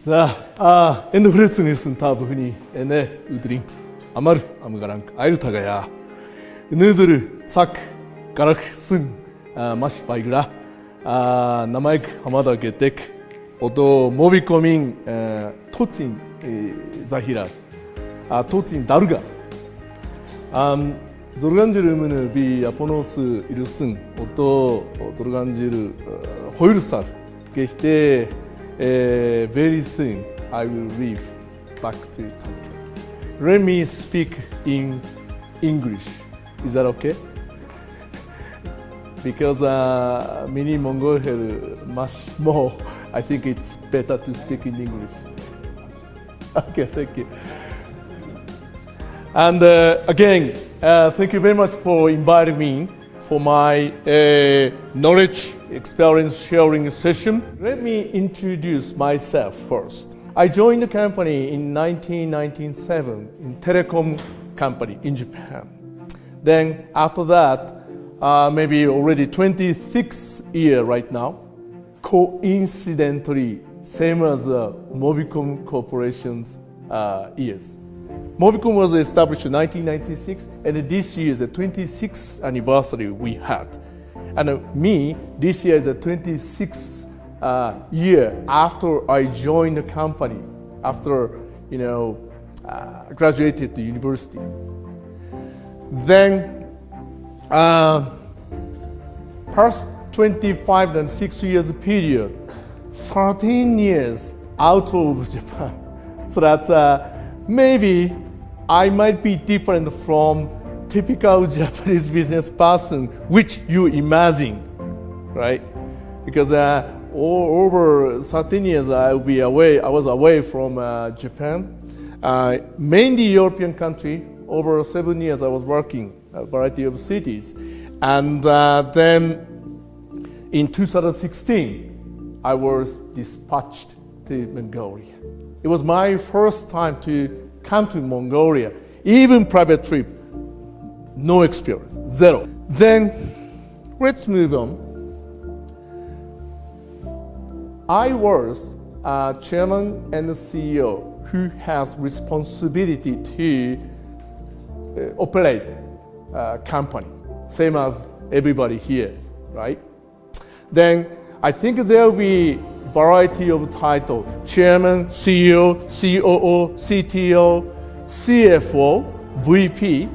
자, 엔드프레스 뉴스는 다 부분이 에네 우드링 아마르 아무가랑 아이르타가야 누드르 삭 가락 승 마시 바이그라 나마이크 하마다 게텍 오도 모비코밍 토친 자히라 토친 다르가 조르간지르무는 비 아포노스 이르승 오또 조르간지르 호이르살 게시테 very soon I will leave back to Tokyo. Let me speak in English. Is that okay? Because many Mongol have much more. I think it's better to speak in English. Okay, thank you. And again, thank you very much for inviting me for my knowledge experience sharing session. Let me introduce myself first. I joined the company in 1997 in telecom company in Japan. Then after that, maybe already 26 years right now, coincidentally, same as MobiCom Corporation's years. MobiCom was established in 1996, and this year is the 26th anniversary we had. And me, this year is the 26th year after I joined the company, after graduated to university. Then, past 25 and 6 years period, 13 years out of Japan. So that's maybe I might be different from typical Japanese business person, which you imagine, right? Because over 13 years I was away from Japan, mainly European country. Over 7 years I was working a variety of cities, and then in 2016 I was dispatched to Mongolia. It was my first time to come to Mongolia, even private trip. No experience, zero. Then let's move on. I was a chairman and a CEO who has responsibility to operate a company, same as everybody here, right? Then I think there will be variety of title: chairman, CEO, COO, CTO, CFO, VP.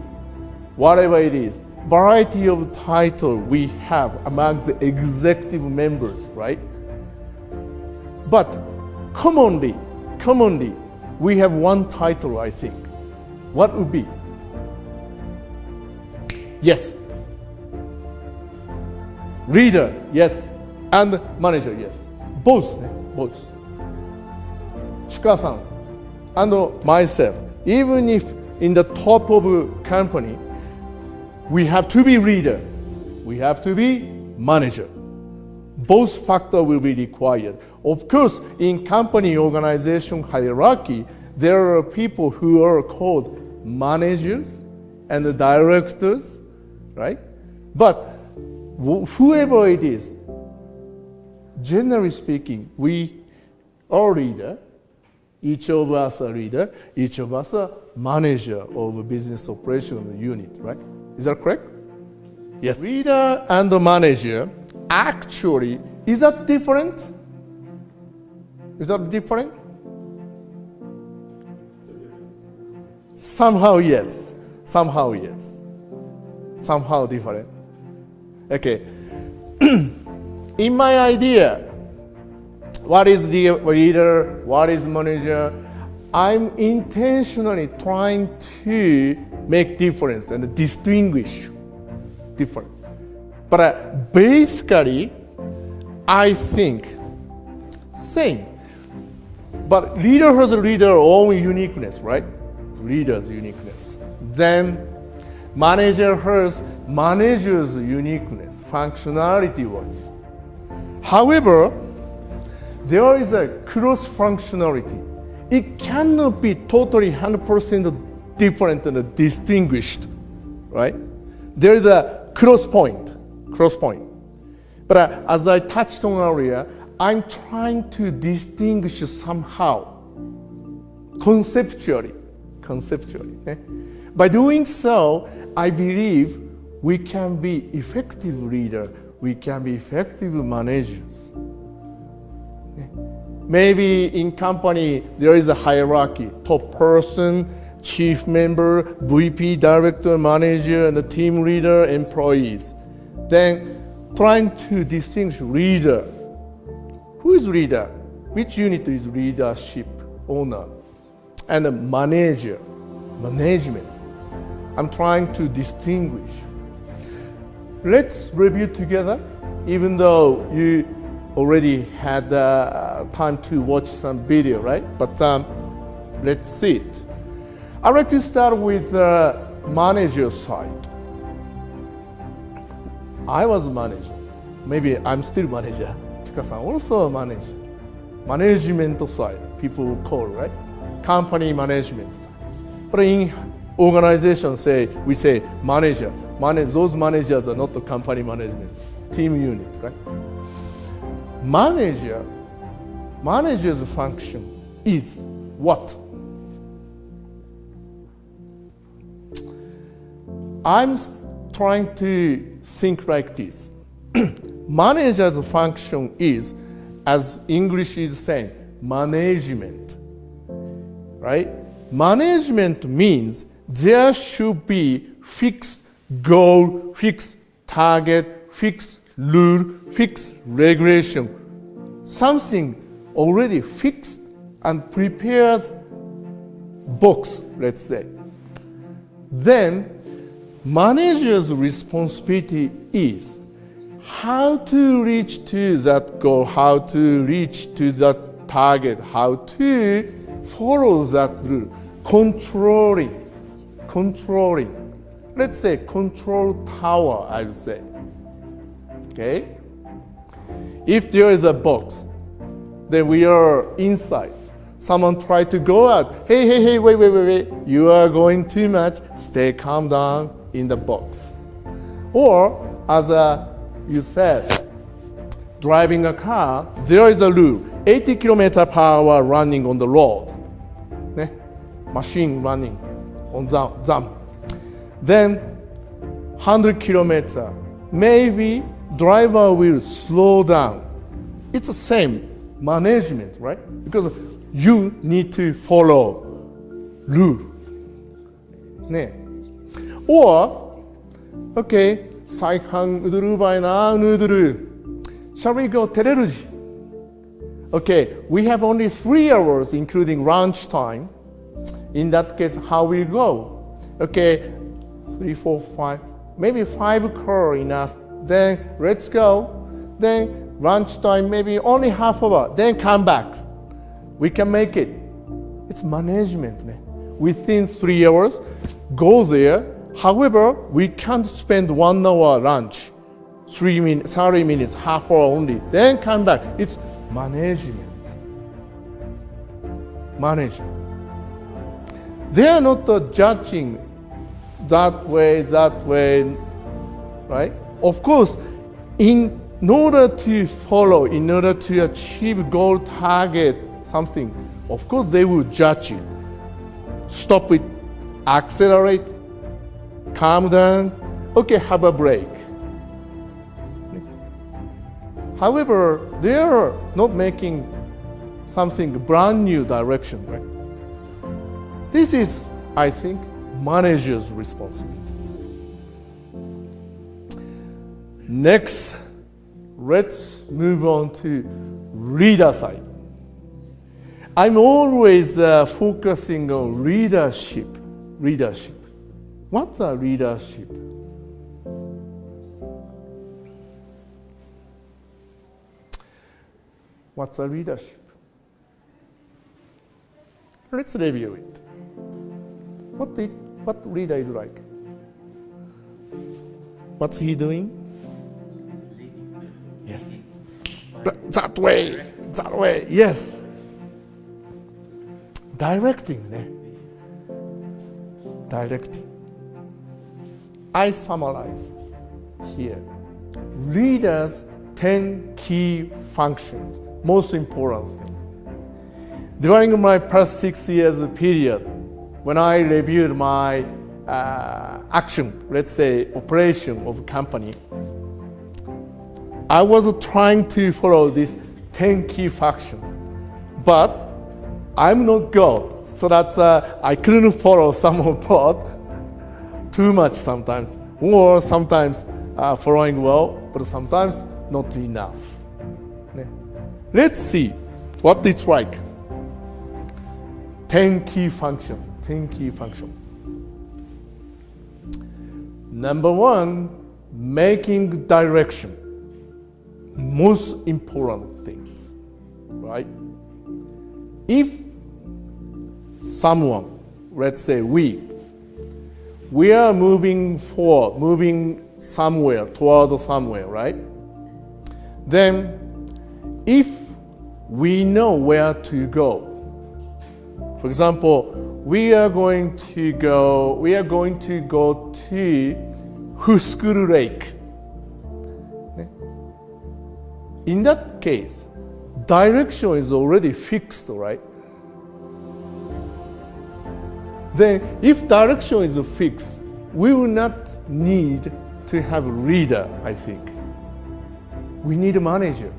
Whatever it is, variety of title we have amongst the executive members, right? But commonly, we have one title, I think. What would be? Yes. Leader, yes. And manager, yes. Both. Chika-san and myself, even if in the top of a company, we have to be leader, we have to be manager. Both factors will be required. Of course, in company organization hierarchy, there are people who are called managers and the directors, right? But whoever it is, generally speaking, we are leader. Each of us are leader. Each of us are manager of a business operation unit, right? Is that correct? Yes. Leader and the manager, actually, is that different? Is that different? Somehow yes. Somehow yes. Somehow different. Okay. In my idea, what is the leader? What is manager? I'm intentionally trying to make difference and distinguish different. But basically, I think same. But leader has a leader own uniqueness, right? Leader's uniqueness. Then manager has manager's uniqueness, functionality-wise. However, there is a cross-functionality. It cannot be totally 100% different and distinguished, right? There is a cross point. But as I touched on earlier, I'm trying to distinguish somehow, conceptually. By doing so, I believe we can be effective leader, we can be effective managers. Maybe in company there is a hierarchy, top person, chief member, VP, director, manager, and the team leader, employees. Then trying to distinguish leader. Who is leader? Which unit is leadership, owner? And the manager, management. I'm trying to distinguish. Let's review together, even though you already had time to watch some video, right? But let's see it. I'd like to start with the manager side. I was a manager. Maybe I'm still manager. Chika-san also a manager. Management side, people call, right? Company management side. But in organization, we say manager. Those managers are not the company management, team unit, right? Manager's function is what? I'm trying to think like this. Manager's function is, as English is saying, management, right? Management means there should be fixed goal, fixed target, fixed rule, fixed regulation, something already fixed and prepared box, let's say. Then manager's responsibility is how to reach to that goal, how to reach to that target, how to follow that rule, controlling. Let's say control tower, I would say. Okay? If there is a box, then we are inside. Someone tried to go out. Hey, wait. You are going too much. Stay calm down in the box. Or, as you said, driving a car, there is a rule. 80 km per hour running on the road. Machine running on jump. Then 100 km, maybe driver will slow down. It's the same management, right? Because you need to follow rule. Or, okay, 再販うどるばいな、ヌードル. Shall we go tereruji? Okay, we have only 3 hours including lunch time. In that case, how we go? Okay, 3, 4, 5, maybe 5 car enough. Then let's go. Then lunchtime, maybe only half hour. Then come back. We can make it. It's management. Within 3 hours, go there. However, we can't spend 1 hour lunch. 30 minutes, half hour only. Then come back. It's management. They are not judging that way, right? Of course, in order to follow, in order to achieve goal, target, something, of course they will judge it. Stop it, accelerate, calm down, okay, have a break. However, they are not making something brand new direction, right? This is, I think, manager's responsibility. Next, let's move on to leader side. I'm always focusing on leadership. What's a leadership? What's a leadership? Let's review it. What leader is like? What's he doing? Yes. That way, yes. Directing. I summarize here. Leaders' 10 key functions. most important thing. During my past 6 years period, when I reviewed my action, let's say operation of a company, I was trying to follow this 10 key function, but I'm not God, so that I couldn't follow some of part too much sometimes, or sometimes following well, but sometimes not enough. Let's see what it's like. 10 key function. Number one, making direction. Most important things, right? If someone, let's say we are moving somewhere, toward somewhere, right? Then, if we know where to go, for example, we are going to go to Fuskuru Lake. In that case, direction is already fixed, right? Then, if direction is fixed, we will not need to have a leader, I think. We need a manager.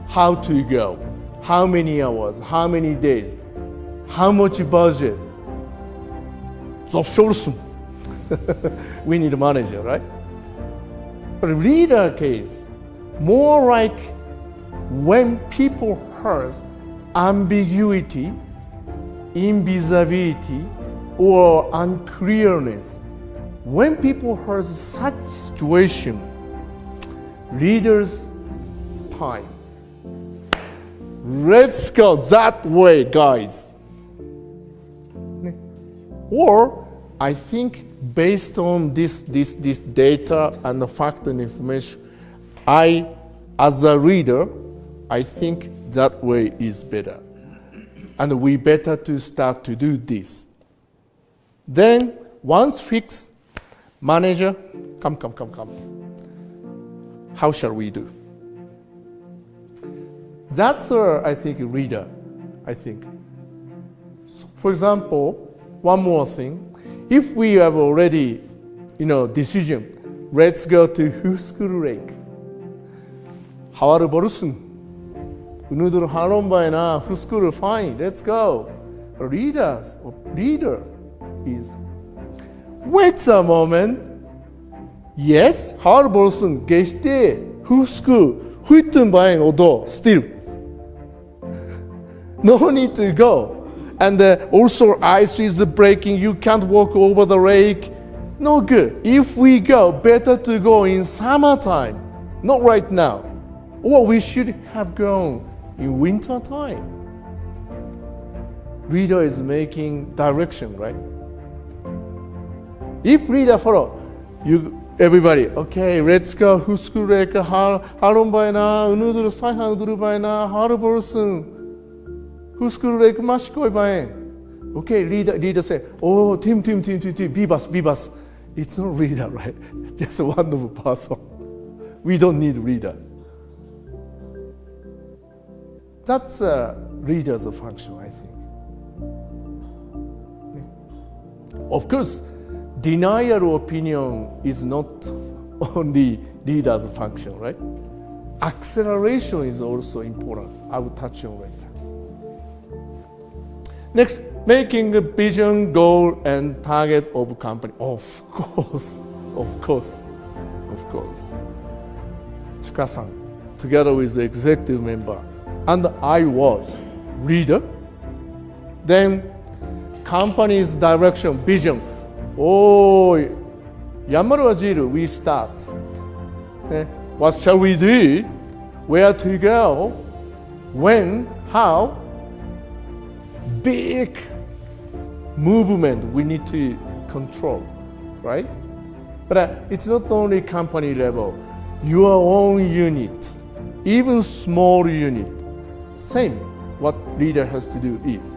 How to go, how many hours, how many days, how much budget. We need a manager, right? But a leader case, more like when people have ambiguity, invisibility, or unclearness. When people have such situation, leaders' time. Let's go that way, guys. Or I think based on this data and the fact and information, as a leader, I think that way is better. And we better to start to do this. Then, once fixed, manager, come. How shall we do? That's I think, a leader, I think. So, for example, one more thing. If we have already, decision, let's go to Fuskuru Lake. Hawar Borusun. Unudur Harombaina, Fuskuru, fine, let's go. Leader is, wait a moment. Yes, Hawar Borusun, Geshte, Fuskuru, Huitun buying Odo, still. No need to go. And also ice is breaking, you can't walk over the lake. No good. If we go, better to go in summertime, not right now. Or we should have gone in winter time. Leader is making direction, right? If leader follow, everybody, okay, let's go, Fuskuru Lake, Harombaina, Unudur Saihan Durubaina, Harborsun. Fuskuru Lake Mashikoi Baen. Okay, leader say, oh, team, Bibas. It's not leader, right? Just one of a person. We don't need leader. That's a leader's function, I think. Of course, denial opinion is not only leader's function, right? Acceleration is also important. I will touch on later. Next, making a vision, goal, and target of company. Of course. Chika-san, together with the executive member, and I was leader. Then, company's direction, vision. Oh, Yamaru Ajiru, we start. What shall we do? Where to go? When? How? Big movement we need to control, right? But it's not only company level, your own unit, even small unit, same. What leader has to do is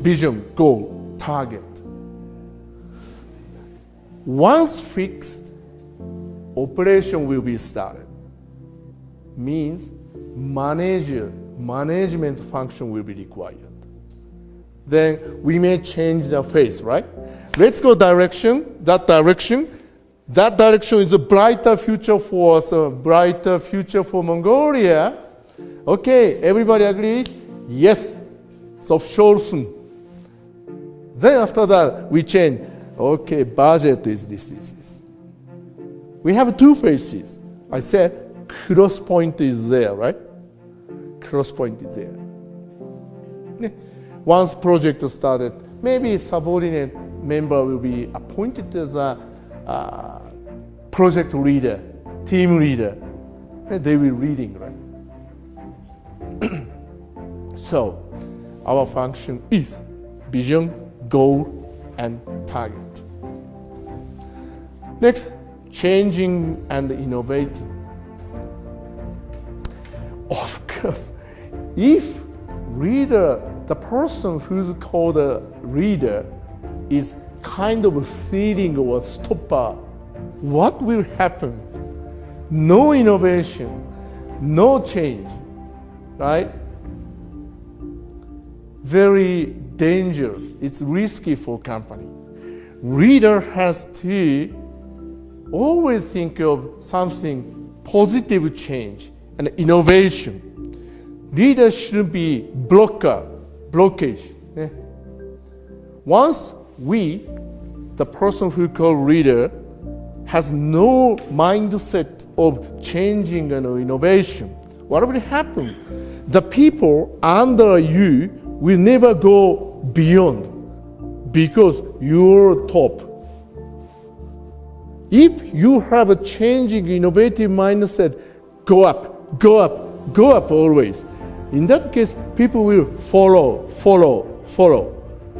vision, goal, target. Once fixed, operation will be started. means management function will be required. Then we may change the face, right? Let's go direction. That direction is a brighter future for us, a brighter future for Mongolia. Okay, everybody agree? Yes. So soon. Then after that, we change. Okay, budget is this. We have two faces. I said cross point is there, right? Cross point is there. Once project started, maybe subordinate member will be appointed as a project leader, team leader. And they will leading, right? So, our function is vision, goal, and target. Next, changing and innovating. Of course, if leader, the person who's called a leader, is kind of stealing or stopper, what will happen? No innovation, no change, right? Very dangerous. It's risky for company. Leader has to always think of something positive change and innovation. Leader shouldn't be blockage. Once we, the person who called leader, has no mindset of changing and innovation, what will happen? The people under you will never go beyond because you're top. If you have a changing, innovative mindset, go up always. In that case, people will follow.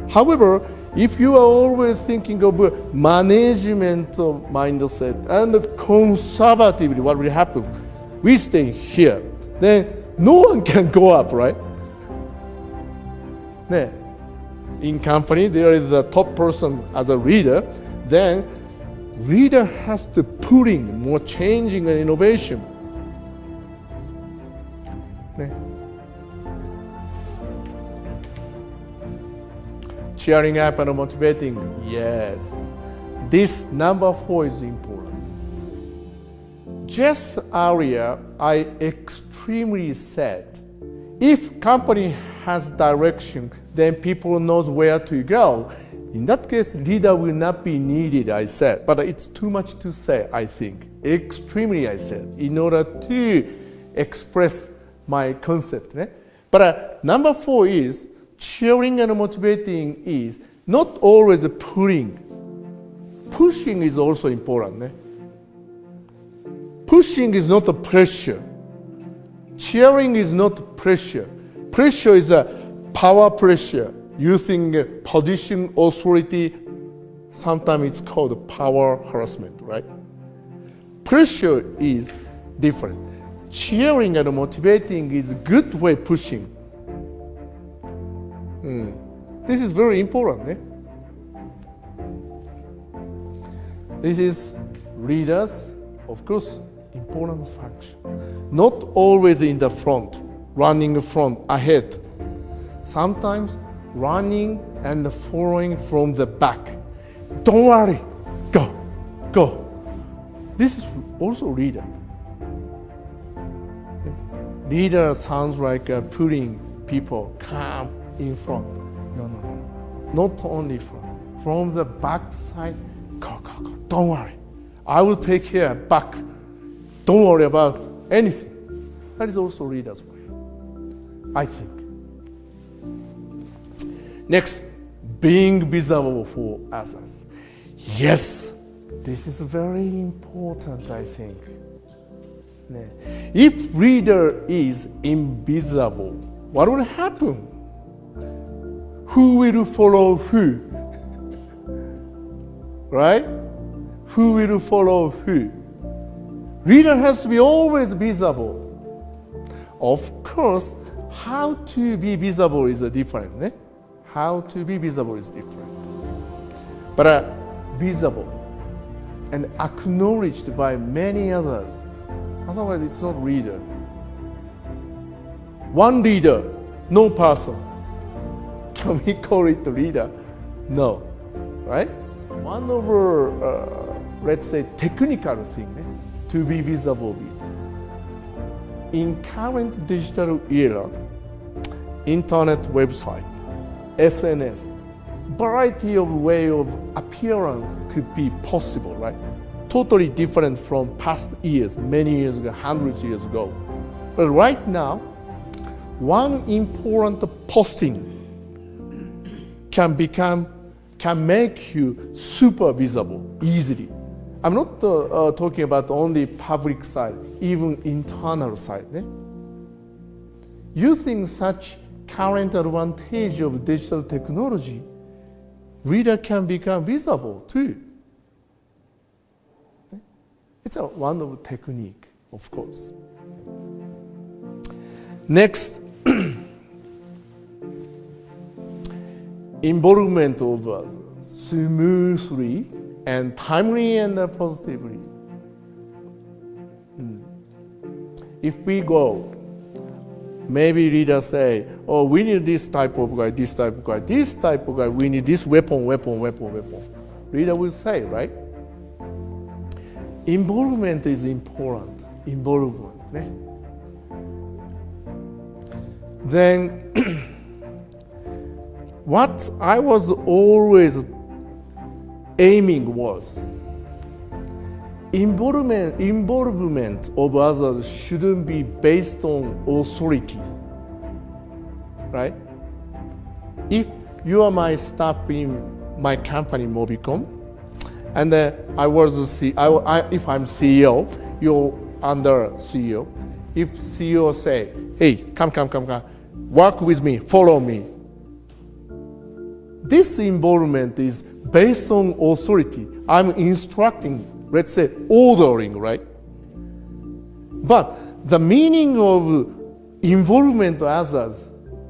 However, if you are always thinking of management mindset and conservatively, what will happen? We stay here. Then no one can go up, right? In company, there is the top person as a leader. Then leader has to put in more changing and innovation. Cheering up and motivating, yes. This number 4 is important. Just earlier, I extremely said, if company has direction, then people knows where to go. In that case, leader will not be needed, I said. But it's too much to say, I think. Extremely, I said, in order to express my concept. But number 4 is, cheering and motivating is not always pulling. Pushing is also important. Pushing is not a pressure. Cheering is not pressure. Pressure is a power pressure. Using position, authority, sometimes it's called power harassment, right? Pressure is different. Cheering and motivating is a good way pushing. This is very important. This is leaders, of course, important function. Not always in the front, running front, ahead. Sometimes running and following from the back. Don't worry, go. This is also leader. Leader sounds like putting people calm in front. No. Not only front. From the back side, go. Don't worry. I will take care back. Don't worry about anything. That is also leader's way, I think. Next, being visible for others. Yes, this is very important, I think. If leader is invisible, what will happen? Who will follow who? Right? Who will follow who? Leader has to be always visible. Of course, how to be visible is different. How to be visible is different. But visible and acknowledged by many others. Otherwise, it's not leader. one leader, no person. Can we call it a leader? No, right? One of our, let's say, technical thing to be visible. In current digital era, internet website, SNS, variety of way of appearance could be possible, right? Totally different from past years, many years ago, hundreds of years ago. But right now, one important posting can make you super visible easily. I'm not talking about only public side, even internal side. Using such current advantage of digital technology, reader can become visible too. It's one of the technique, of course. Next, involvement of smoothly and timely and positively. If we go, maybe leaders say, oh, we need this type of guy, this type of guy, this type of guy, we need this weapon. Leader will say, right? Involvement is important. Involvement. Then, what I was always aiming was involvement of others shouldn't be based on authority, right? If you are my staff in my company, MobiCom, and if I'm CEO, you're under CEO. If CEO say, hey, come, work with me, follow me. This involvement is based on authority. I'm instructing, let's say, ordering, right? But the meaning of involvement of others,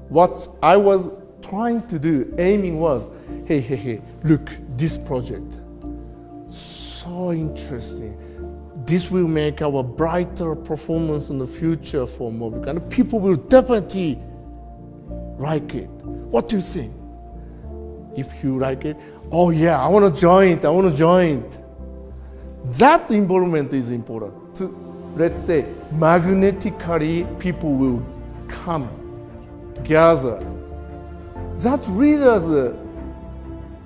what I was trying to do, aiming was, hey, look, this project, so interesting. This will make our brighter performance in the future for MobiCom. And people will definitely like it. What do you think? If you like it, oh yeah, I want to join it. That involvement is important. Let's say, magnetically people will come, gather. That's leader's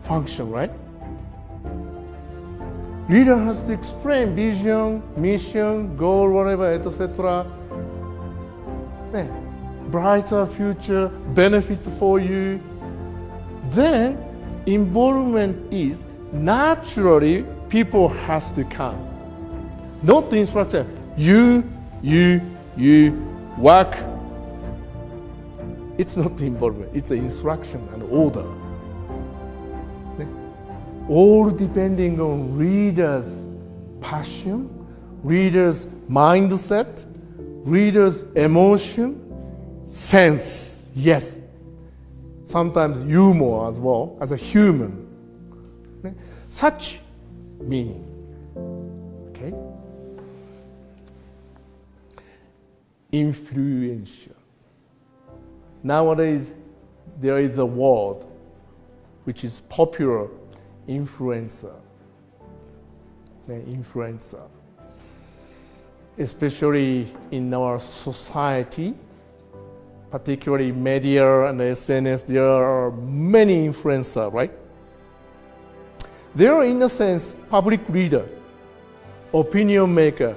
function, right? Leader has to explain vision, mission, goal, whatever, etc. Brighter future, benefit for you. Then involvement is naturally people has to come. Not the instructor. You work. It's not involvement. It's an instruction and order. All depending on reader's passion, reader's mindset, reader's emotion, sense. Yes. Sometimes humor as well, as a human. Such meaning. Okay? Influential. Nowadays, there is a word which is popular, influencer. Influencer. Especially in our society, particularly media and SNS, there are many influencers, right? They are, in a sense, public leader, opinion maker,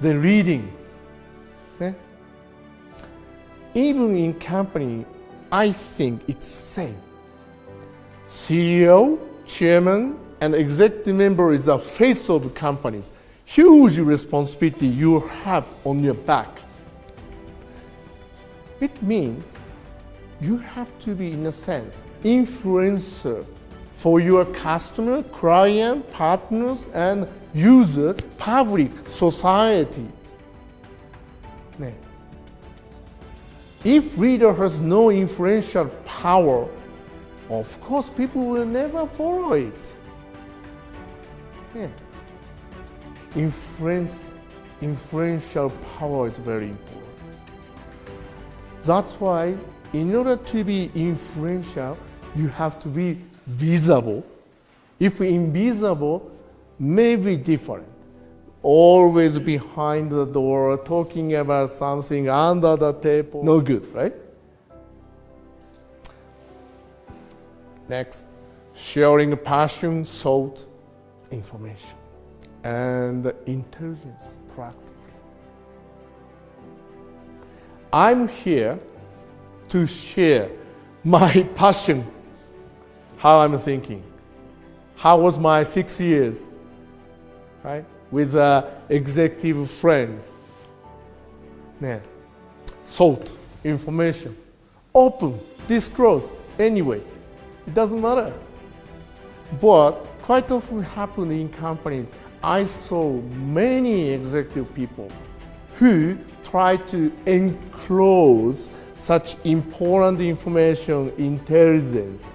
then leading. Even in company, I think it's same. CEO, chairman, and executive member is the face of companies. Huge responsibility you have on your back. It means you have to be, in a sense, influencer for your customer, client, partners, and user, public, society. If reader has no influential power, of course people will never follow it. Influential power is very important. That's why in order to be influential, you have to be visible. If invisible, maybe different. Always behind the door, talking about something under the table. No good, right? Next, sharing passion, thought, information, and intelligence practically. I'm here to share my passion, how I'm thinking. How was my 6 years, right? With executive friends. Yeah. Thought, information, open, disclose, anyway. It doesn't matter. But quite often happen in companies, I saw many executive people who try to enclose such important information, intelligence,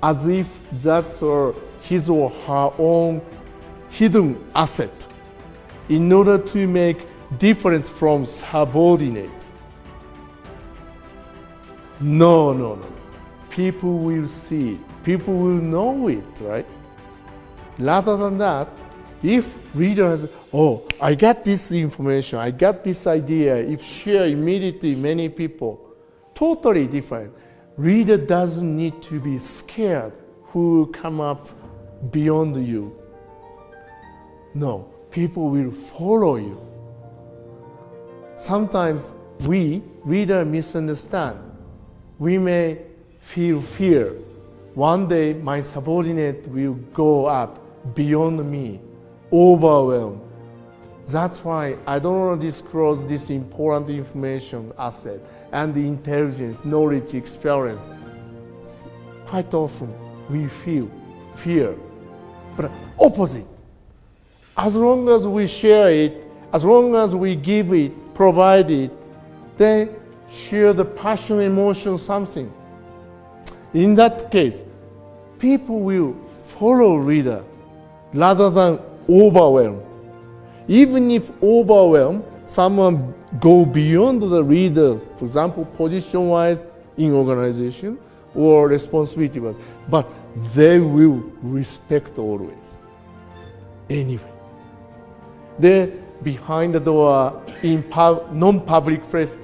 as if that's his or her own hidden asset in order to make difference from subordinates. No. People will see it. People will know it, right? Rather than that, if reader has, I got this information, I got this idea, if share immediately many people, totally different. Reader doesn't need to be scared who will come up beyond you. No, people will follow you. Sometimes we, reader, misunderstand. We may feel fear. One day my subordinate will go up beyond me, overwhelmed. That's why I don't want to disclose this important information asset and the intelligence, knowledge, experience. Quite often we feel fear. But opposite. As long as we share it, as long as we give it, provide it, then share the passion, emotion, something. In that case, people will follow reader rather than overwhelm. Even if overwhelm, someone go beyond the readers, for example, position-wise in organization or responsibility-wise, but they will respect always. Anyway, then behind the door in non-public place,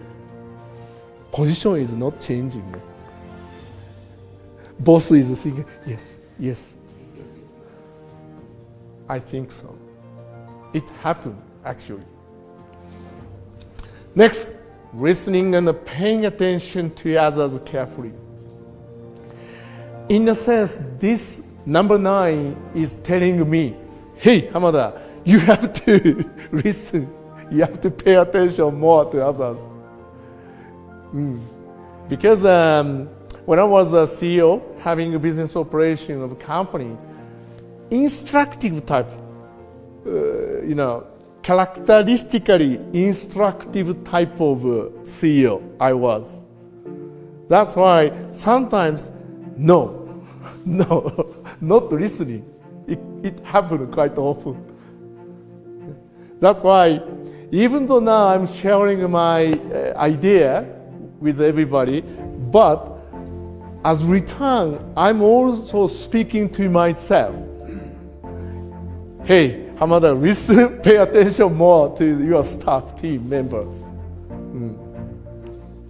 position is not changing. Boss is thinking, yes. I think so. It happened, actually. Next, listening and paying attention to others carefully. In a sense, this number 9 is telling me, hey, Hamada, you have to listen. You have to pay attention more to others. Because when I was a CEO, having a business operation of a company, instructive type, characteristically instructive type of CEO I was. That's why sometimes, no, not listening. It happened quite often. That's why, even though now I'm sharing my idea with everybody, but as return, I'm also speaking to myself. Hey, Hamada, listen, pay attention more to your staff team members.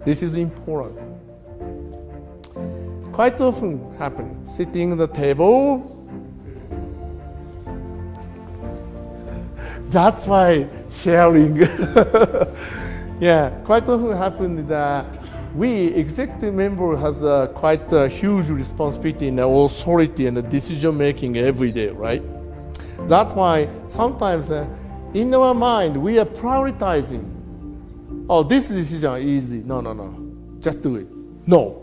This is important. Quite often happening, sitting at the table. That's why sharing. Quite often happen that we, executive member, has quite a huge responsibility and authority and decision making every day, right? That's why sometimes in our mind we are prioritizing. Oh, this decision is easy. No. Just do it. No.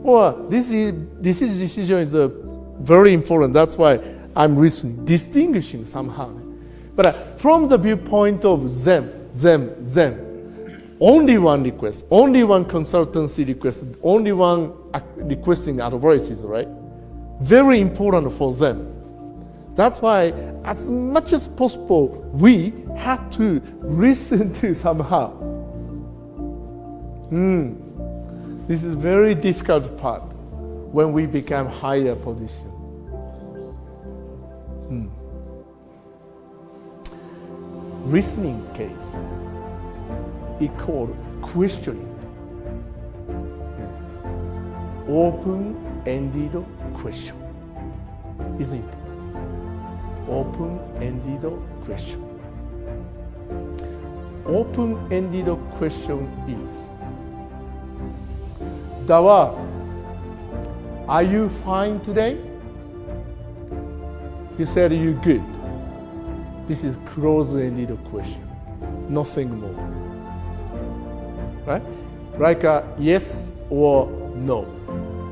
Or this decision is very important. That's why I'm listening, distinguishing somehow. But from the viewpoint of them, only one request, only one consultancy request, only one requesting advices, right? Very important for them. That's why, as much as possible, we have to listen to somehow. This is very difficult part when we become higher position. Listening case, it called questioning. Open-ended question is important. Open-ended question. Open-ended question is, Dawa, are you fine today? You said you're good. This is closed-ended question, nothing more. Right? Like a yes or no.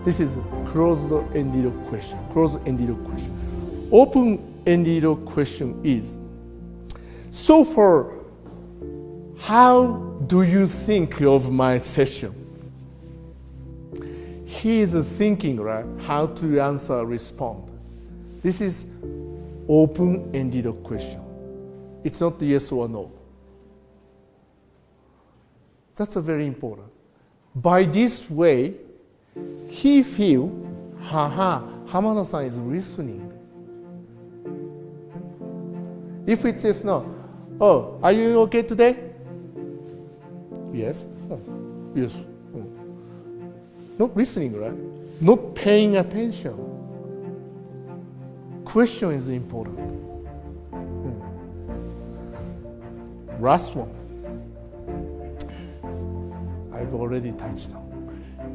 This is closed-ended question. Closed-ended question. Open-ended question is, so far, how do you think of my session? He is thinking, right, how to answer, respond. This is open-ended question. It's not yes or no. That's a very important. By this way, he feel, Hamada-san is listening. If it says no, oh, are you okay today? Yes. Oh, yes. Oh. Not listening, right? Not paying attention. Question is important. Last one. I've already touched on.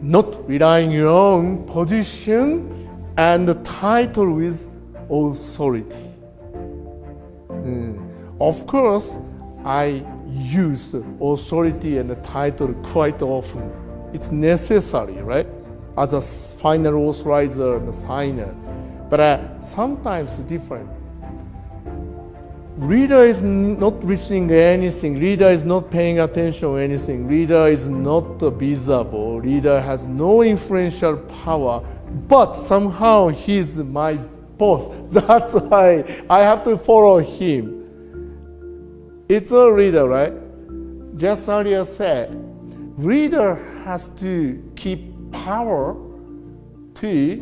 Not relying on your own position and the title with authority. Of course, I use authority and the title quite often. It's necessary, right? As a final authorizer and a signer. But sometimes different. Reader is not listening to anything. Reader is not paying attention to anything. Reader is not visible. Reader has no influential power. But somehow he's my boss. That's why I have to follow him. It's a reader, right? Just earlier said, reader has to keep power to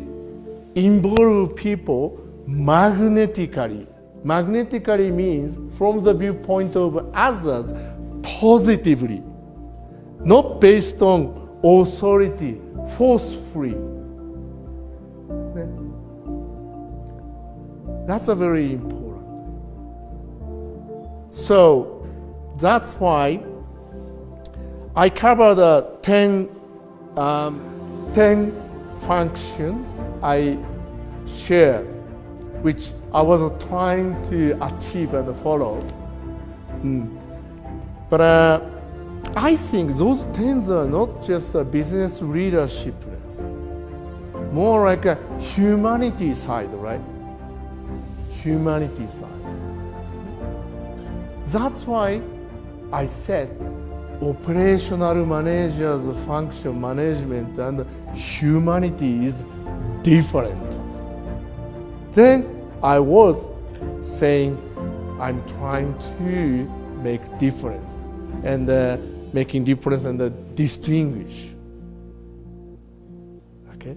involve people magnetically. Magnetically means from the viewpoint of others positively, not based on authority, forcefully. That's a very important. So that's why I cover the 10 functions I shared, which I was trying to achieve and follow. But I think those 10 are not just a business leadership, more like a humanity side, right? Humanity side. That's why I said operational managers function management and humanity is different. Then I was saying I'm trying to make difference and making difference and distinguish. Okay?